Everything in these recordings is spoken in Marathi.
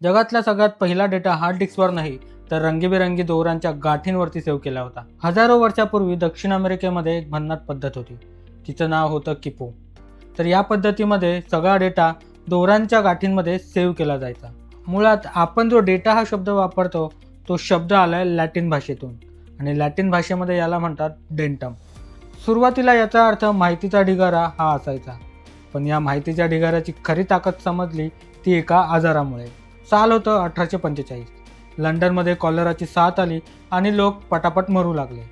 जगातला सगळ्यात पहिला डेटा हार्ड डिस्कवर नाही तर रंगीबेरंगी दोरांच्या गाठींवरती सेव्ह केला होता. हजारो वर्षापूर्वी दक्षिण अमेरिकेमध्ये एक भन्नाट पद्धत होती. तिचं नाव होतं किपो. तर या पद्धतीमध्ये सगळा डेटा दोरांच्या गाठींमध्ये सेव्ह केला जायचा. मुळात आपण जो डेटा हा शब्द वापरतो तो शब्द आलाय लॅटिन भाषेतून आणि लॅटिन भाषेमध्ये याला म्हणतात डेंटम. सुरुवातीला याचा अर्थ माहितीचा ढिगारा हा असायचा. पण या माहितीच्या ढिगाऱ्याची खरी ताकद समजली ती एका आजारामुळे. साल होतं 1845. लंडनमध्ये कॉलराची साथ आली आणि लोक पटापट मरू लागले.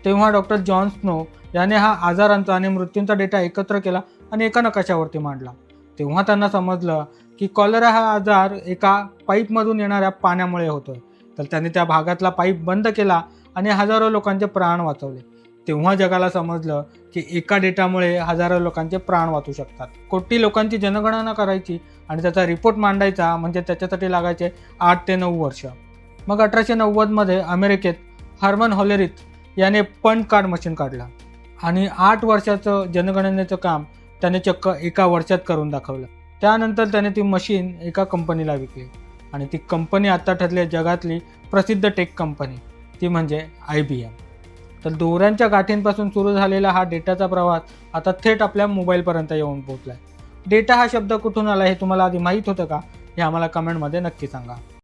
तेव्हा डॉक्टर जॉन स्नो याने हा आजारांचा आणि मृत्यूंचा डेटा एकत्र केला आणि एका नकाशावरती मांडला. तेव्हा त्यांना समजलं की कॉलरा हा आजार एका पाईपमधून येणाऱ्या पाण्यामुळे होतोय. तर त्यांनी त्या भागातला पाईप बंद केला आणि हजारो लोकांचे प्राण वाचवले. तेव्हा जगाला समजलं की एका डेटामुळे हजारो लोकांचे प्राण वाचू शकतात. कोटी लोकांची जनगणना करायची आणि त्याचा रिपोर्ट मांडायचा म्हणजे त्याच्यासाठी लागायचे 8 ते 9 वर्ष. मग 1890मध्ये अमेरिकेत हर्मन हॉलेरिथ याने पंच कार्ड मशीन काढलं आणि 8 वर्षाचं जनगणनेचं काम त्याने चक्क एका वर्षात करून दाखवलं. त्यानंतर त्याने ती मशीन एका कंपनीला विकली आणि ती कंपनी आता ठरली जगातली प्रसिद्ध टेक कंपनी, ती म्हणजे IBM. तर दोऱ्यांच्या गाठींपासून सुरू झालेला हा डेटाचा प्रवास आता थेट आपल्या मोबाईलपर्यंत येऊन पोहोचला आहे. डेटा हा शब्द कुठून आला हे तुम्हाला आधी माहीत होतं का? हे आम्हाला कमेंटमध्ये नक्की सांगा.